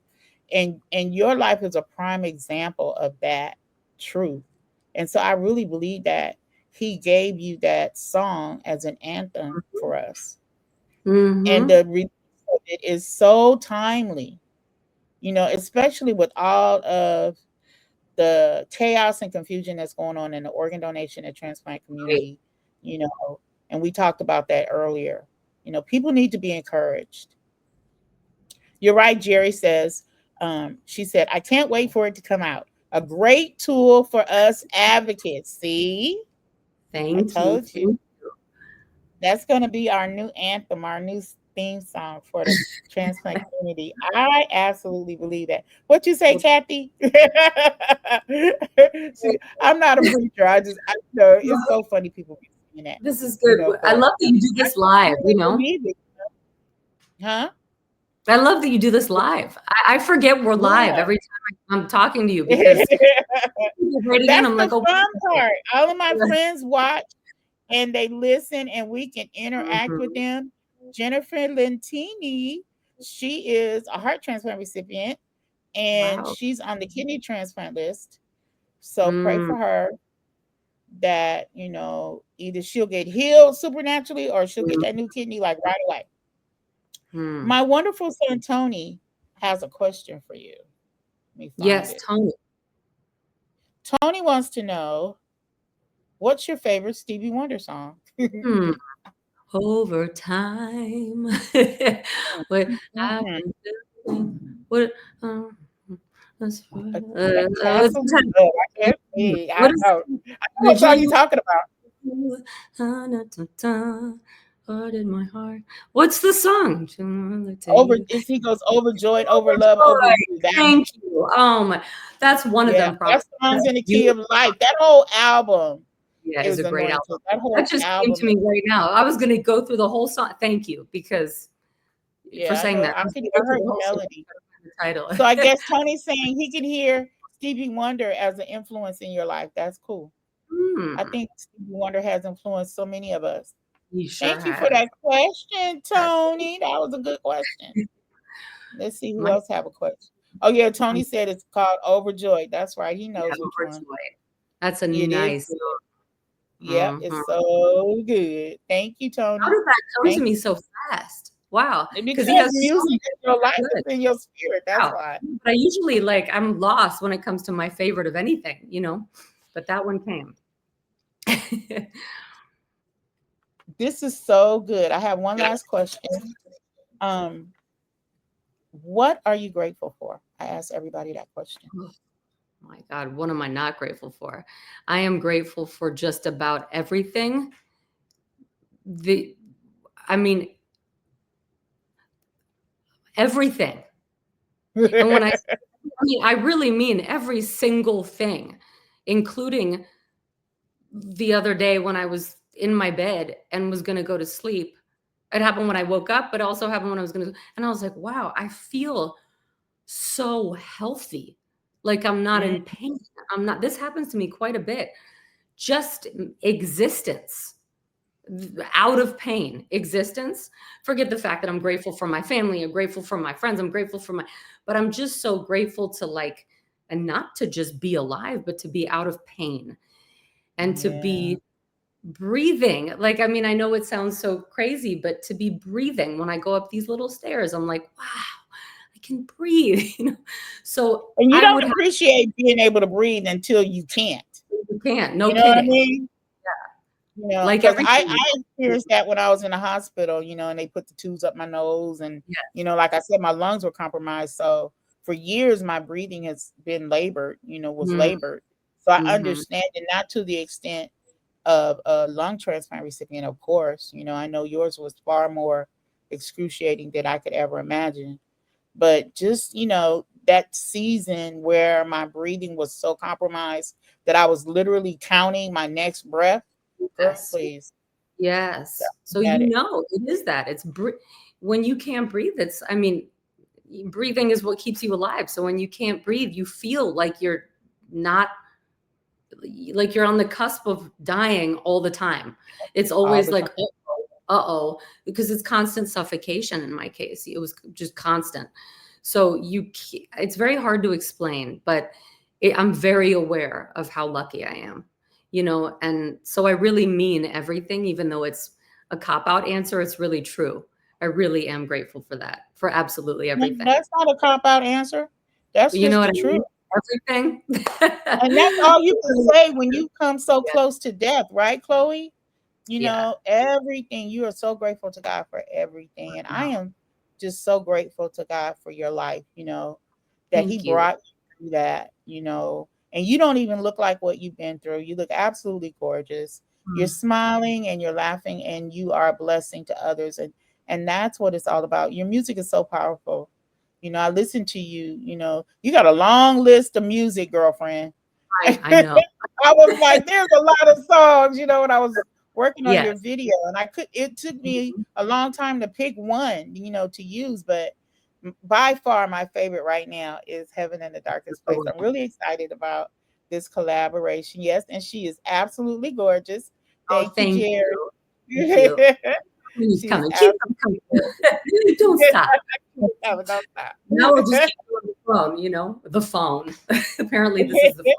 And your life is a prime example of that truth. And so I really believe that He gave you that song as an anthem for us. And Mhm. the release of it is so timely, especially with all of the chaos and confusion that's going on in the organ donation and transplant Right. community, you know, and we talked about that earlier. People need to be encouraged. You're right, Jerry says. She said, I can't wait for it to come out. A great tool for us advocates. See, I Thank you. told you. That's going to be our new anthem, our new theme song for the transplant community. I absolutely believe that. What you say, Well, Kathy? See, I'm not a preacher. I know it's so funny people be saying that, this is good. I but love that you do I this live, truly believe it. Huh? I love that you do this live. I forget we're live Yeah. every time I'm talking to you because writing in, That's I'm the like, oh, fun part. All of my friends watch and they listen and we can interact with mhm. them. Jennifer Lentini, she is a heart transplant recipient and Wow. she's on the kidney transplant list. So pray Mm, for her that, either she'll get healed supernaturally or she'll get mm, that new kidney like right away. mm. My wonderful son Tony has a question for you. Let me find Yes, it. Tony. Tony wants to know, what's your favorite Stevie Wonder song? Hmm. Over time. What I've Mhm. been doing, what, that's A what's Castle the of Love. I can't title? sing. What I is know. I know the what song you're dream? talking about. Heart in my heart. What's the song? Over is he goes overjoyed, over love, over Overjoyed. you. That one. Thank you. Oh my, that's one of Yeah, them probably. that song's That's in the key of beautiful. life. That whole album Yeah, is is a great anointed. album. That That whole just came album to is, me right now. I was gonna go through the whole song. Thank you, because for yeah, I saying know. that. I was gonna I go through heard the the whole song, melody. the title. So I guess Tony's saying he can hear Stevie Wonder as an influence in your life. That's cool. I Hmm. think Stevie Wonder has influenced so many of us. You sure Thank you for has. that question, Has. Tony. That was a good question. Let's see who My, else have a question. Oh yeah, um, Tony said it's called Overjoyed. That's right. He yeah, knows which one. overjoyed. That's a It is nice good. Yep, song. it's Mhm. so good. Thank you, How Tony. did that come to Thank me so fast? Wow, because he because has so music is your life, good. it's in your spirit. That's Wow. why. But I usually I'm lost when it comes to my favorite of anything. But that one came. This is so good. I have one last question. Um, What are you grateful for? I ask everybody that question. Oh my God, what am I not grateful for? I am grateful for just about everything. The, I mean, everything. And when I mean, I really mean every single thing, including the other day when I was in my bed and was going to go to sleep. It happened when I woke up, but it also happened when I was going to, and I was like, wow, I feel so healthy. Like I'm not Mm, in pain. I'm not, this happens to me quite a bit. Just existence, out of pain, existence. Forget the fact that I'm grateful for my family, I'm grateful for my friends, I'm grateful for my, but I'm just so grateful to like, and not to just be alive, but to be out of pain and to yeah. be breathing. Like, I mean, I know it sounds so crazy, but to be breathing when I go up these little stairs, I'm like, wow, I can breathe, you know? So And you I don't would have, appreciate being able to breathe until you can't. you can't, no You know what I kidding. mean? You know, Like because everything. I experienced that when I was in the hospital, you know, and they put the tubes up my nose. And, Yeah. you know, like I said, my lungs were compromised. So for years, my breathing has been labored, you know, was Mm, labored. So I mm-hmm. understand it, not to the extent of a lung transplant recipient, of course. You know, I know yours was far more excruciating than I could ever imagine. But just, you know, that season where my breathing was so compromised that I was literally counting my next breath, girl, Yes. please. Yes. So That you it. know, it is that. When you can't breathe, it's, I mean, breathing is what keeps you alive. So when you can't breathe, you feel like you're not, like you're on the cusp of dying all the time. It's All always the time. like, uh-oh, because it's constant suffocation in my case. It was just constant. So it's very hard to explain, but I'm very aware of how lucky I am, you know, and so I really mean everything, even though it's a cop-out answer, it's really true. I really am grateful for that, for absolutely No, everything. that's not a cop out answer. That's You know just what the I truth. mean? Everything. And that's all you can say when you come so close to death, right, Chloe? You Yeah. know, everything. You are so grateful to God for everything. And I Wow. am just so grateful to God for your life, you know, that He Thank you. brought you through that, you know. And you don't even look like what you've been through. You look absolutely gorgeous. You're Mm. smiling and you're laughing and you are a blessing to others. And that's what it's all about. Your music is so powerful. You know, I listen to you, you know, you got a long list of music, girlfriend. I know. I was like, there's a lot of songs, you know, when I was working on your Yes. video, and it took me Mhm. a long time to pick one, you know, to use, but by far my favorite right now is Heaven in the Darkest Place. I'm really excited about this collaboration. Yes, and she is absolutely gorgeous. Oh, Thank you, thank Jerry. you. Thank you. Keep She is coming. Keep them absolutely coming. gorgeous. Don't stop. Don't stop. Now we'll just keep you on the phone, you know, the phone. Apparently this is the phone.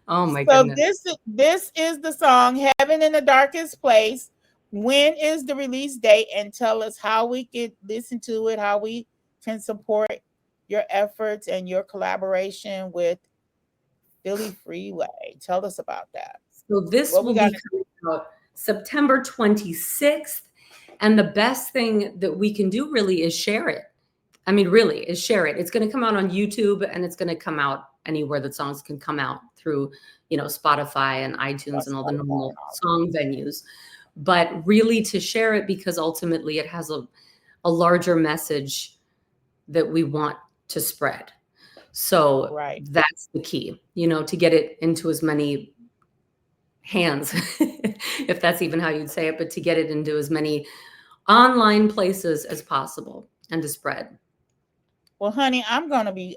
Oh my So goodness. this is the song Heaven in the Darkest Place. When is the release date? And tell us how we can listen to it, how we can support your efforts and your collaboration with Philly Freeway. Tell us about that. So this What we will got? be coming out September 26th. And the best thing that we can do really is share it. I mean, really, is share it. It's going to come out on YouTube and it's going to come out anywhere that songs can come out through, you know, Spotify and iTunes and all the normal song venues. But really to share it because ultimately it has a larger message that we want to spread. So Right. that's the key, you know, to get it into as many hands, if that's even how you'd say it, but to get it into as many online places as possible and to spread. Well, honey, I'm gonna be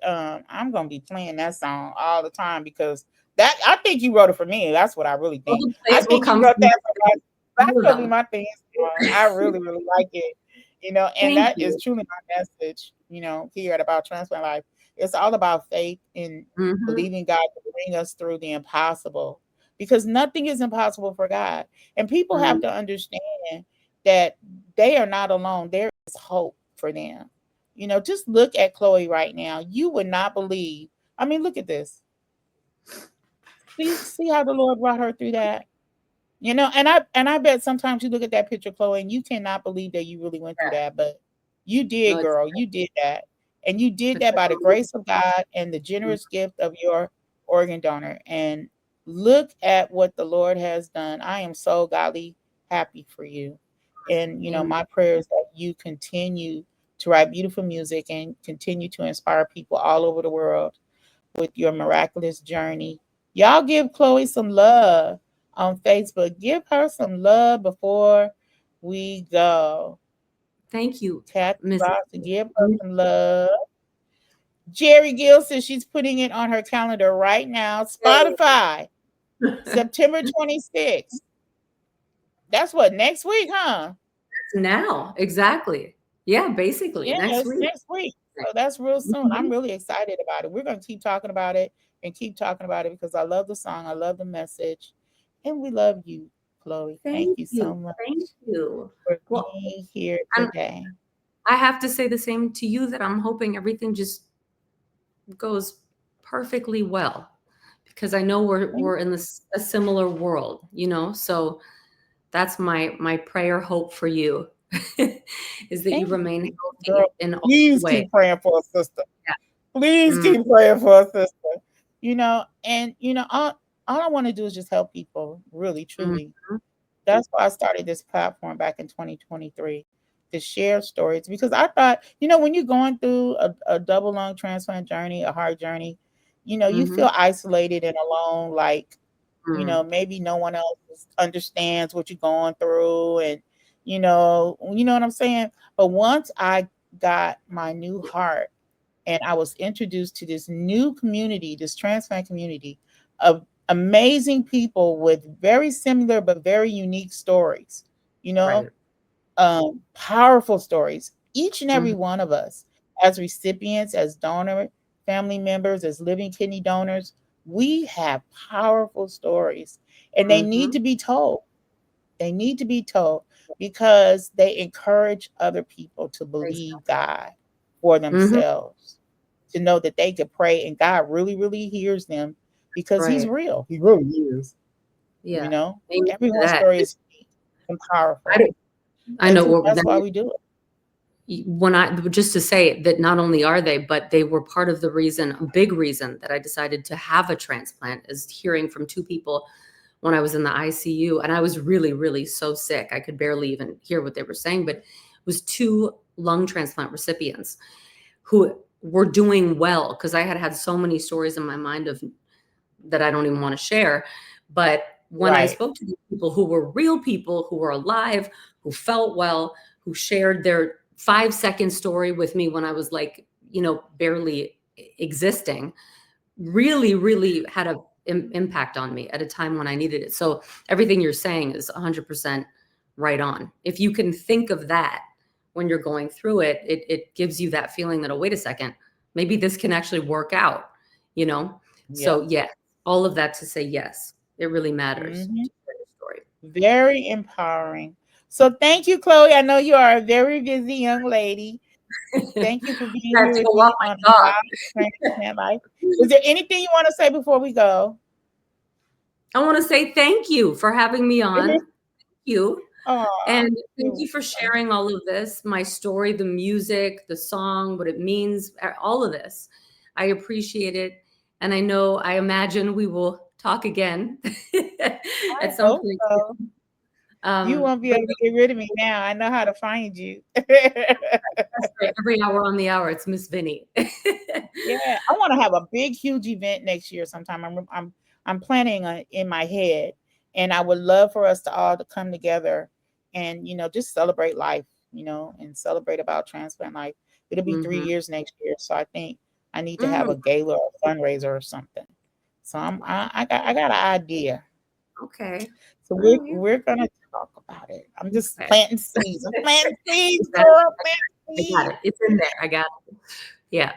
playing that song all the time because that I think you wrote it for me. That's what I really All think. the I plays will think you come wrote from that for my, that's all of gonna be them. my theme song. I really, really like it. You know, and Thank that is you. truly my message, you know, here at About Transplant Life. It's all about faith in Mhm, believing God to bring us through the impossible. Because nothing is impossible for God. And people have mm. to understand that they are not alone. There is hope for them. You know, just look at Chloe right now. You would not believe. I mean, look at this. See how the Lord brought her through that. You know, and I bet sometimes you look at that picture, Chloe, and you cannot believe that you really went through Yeah. that, but you No, did, it's girl. You did that. And you did that by the grace of God and the generous gift of your organ donor. And look at what the Lord has done. I am so godly happy for you. And, Amen. my prayer is that you continue to write beautiful music and continue to inspire people all over the world with your miraculous journey. Y'all give Chloe some love on Facebook. Give her some love before we go. Thank you, Kathy Miss. Ross, give her some love. Jerry Gill says she's putting it on her calendar right now. Spotify, September 26th. That's what, next week, huh? Now, exactly. Yeah, basically Yeah, next it's week. next week. So that's real soon. I'm Mhm. really excited about it. We're going to keep talking about it and keep talking about it because I love the song. I love the message. And we love you, Chloe. Thank Thank you you. so much Thank you. for Well, being here and today. I have to say the same to you, that I'm hoping everything just goes perfectly well, because I know Thank, we're in this a similar world, so that's my prayer hope for you is that you thank remain you. healthy Girl, in all please way. keep praying for a sister. Yeah. Please Mm, keep praying for a sister. And all I want to do is just help people, really, mhm, truly. That's why I started this platform back in 2023 to share stories because I thought, when you're going through a double lung transplant journey, a hard journey, you mhm, feel isolated and alone, like, mm, maybe no one else understands what you're going through. And, you know what I'm saying? But once I got my new heart and I was introduced to this new community, this transplant community of amazing people with very similar but very unique stories, you know, right. powerful stories. Each and every Mhm, one of us, as recipients, as donor family members, as living kidney donors, we have powerful stories and they need mhm. to be told. They need to be told because they encourage other people to believe Exactly. God for Mhm, themselves, to know that they could pray and God really, really hears them because He's right. real. He really is. You Yeah. know, Amen to everyone's that. story is unique and I powerful, don't I and know so what that's that, why we do it. when I just to say that not only are they, but they were part of the reason, a big reason that I decided to have a transplant, is hearing from two people when I was in the ICU and I was really, really so sick. I could barely even hear what they were saying, but it was two lung transplant recipients who were doing well, because I had had so many stories in my mind of that I don't even want to share. But when I Right. spoke to these people who were real people, who were alive, who felt well, who shared their 5-second story with me when I was like, barely existing, really, really had a impact on me at a time when I needed it. So everything you're saying is 100% right on. If you can think of that when you're going through it, it gives you that feeling that, oh, wait a second, maybe this can actually work out, you know? Yeah. So yeah, all of that to say, yes, it really matters Hmm. to share your story. Very empowering. So thank you, Chloe. I know you are a very busy young lady. Thank you for being I have here to with go walk me on my dog. About Transplant Life. Is there anything you want to say before we go? I want to say thank you for having me on. Thank you. Oh, And thank you're you for welcome. sharing all of this, my story, the music, the song, what it means, all of this. I appreciate it. And I imagine we will talk again I at some hope point. so. You won't be But able to get rid of me now. I know how to find you. that's right, every hour on the hour, it's Miss Vinnie. Yeah, I want to have a big, huge event next year sometime. I'm planning in my head, and I would love for us to all to come together and just celebrate life, and celebrate About Transplant Life. It'll be three Hmm. years next year, so I think I need to have Mm, a gala or fundraiser or something. So I got an idea. okay. So we're Oh, yeah. we're gonna talk about it. I'm just Okay. planting seeds. I'm planting seeds, Exactly. girl. Planting I got seeds. it. It's in there. I got it. Yeah.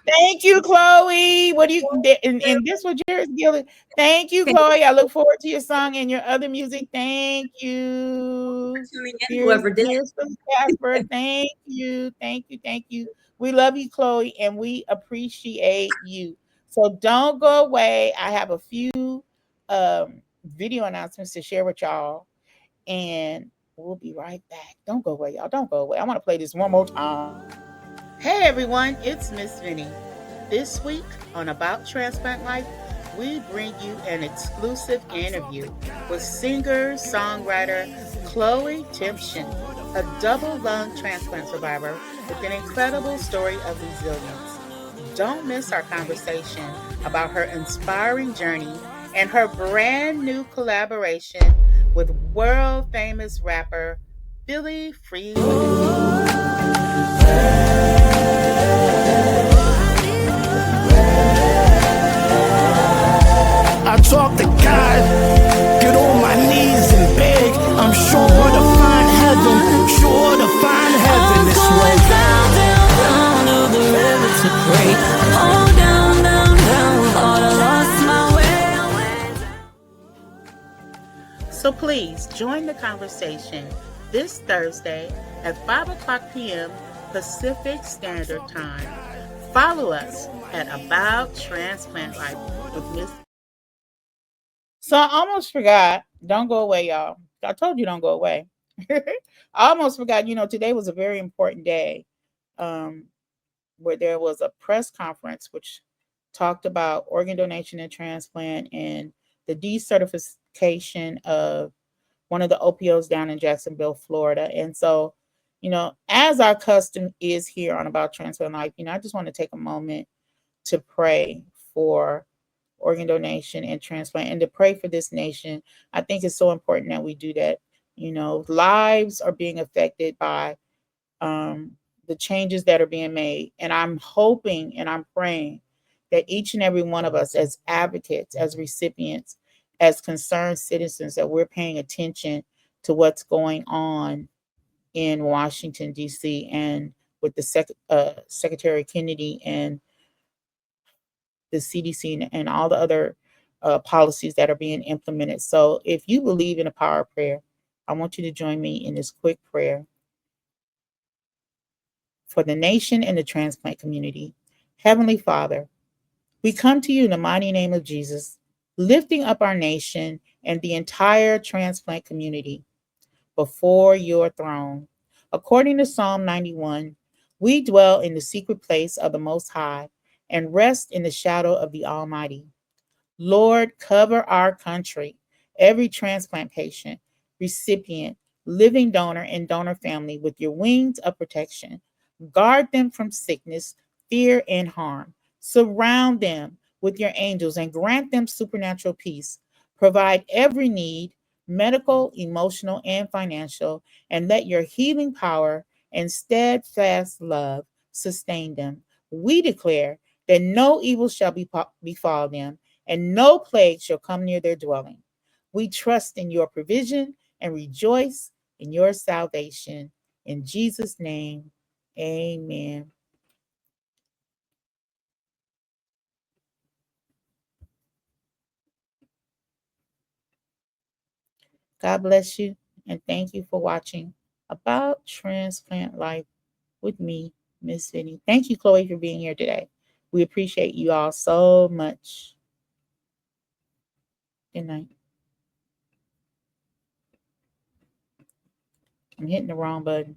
Thank you, Chloe. What do you and this was yours, Gilly. Thank you, Thank you Chloe. I look forward to your song and your other music. Thank for you. tuning in, Here's whoever did. here's some Casper. Thank you. Thank you. Thank you. We love you, Chloe, and we appreciate you. So don't go away. I have a few um video announcements to share with y'all, and we'll be right back. Don't go away, y'all. Don't go away. I want to play this one more time. Hey everyone, it's Miss Vinnie. This week on About Transplant Life, we bring you an exclusive interview with singer-songwriter Chloe Temtchine, a double lung transplant survivor with an incredible story of resilience. Don't miss our conversation about her inspiring journey and her brand new collaboration with world famous rapper Philly Freeway. I talk to God, get on my knees and beg. I'm sure to find heaven, sure to find heaven this way. Down, down, down to the river to pray. Oh, down, down, down, thought I lost my way. I went down. So please join the conversation this Thursday at 5 o'clock p.m. Pacific Standard Time. Follow us at About Transplant Life with Miss. So I almost forgot. Don't go away, y'all. I told you don't go away. I almost forgot. Today was a very important day, um, where there was a press conference which talked about organ donation and transplant and the decertification of one of the OPOs down in Jacksonville, Florida. And so, as our custom is here on About Transplant Life, I just want to take a moment to pray for organ donation and transplant and to pray for this nation. I think it's so important that we do that. Lives are being affected by um, the changes that are being made. And I'm hoping and I'm praying that each and every one of us, as advocates, as recipients, as concerned citizens, that we're paying attention to what's going on in Washington, D.C., and with the Secretary Kennedy and the CDC and all the other policies that are being implemented. So if you believe in the power of prayer, I want you to join me in this quick prayer for the nation and the transplant community. Heavenly Father, we come to you in the mighty name of Jesus, lifting up our nation and the entire transplant community before your throne. According to Psalm 91, we dwell in the secret place of the Most High and rest in the shadow of the Almighty. Lord, cover our country, every transplant patient, recipient, living donor, and donor family with your wings of protection. Guard them from sickness, fear, and harm. Surround them with your angels and grant them supernatural peace. Provide every need, medical, emotional, and financial, and let your healing power and steadfast love sustain them. We declare that no evil shall befall them and no plague shall come near their dwelling. We trust in your provision and rejoice in your salvation. In Jesus' name, amen. God bless you, and thank you for watching About Transplant Life with me, Miss Vinnie. Thank you, Chloe, for being here today. We appreciate you all so much. Good night. I'm hitting the wrong button.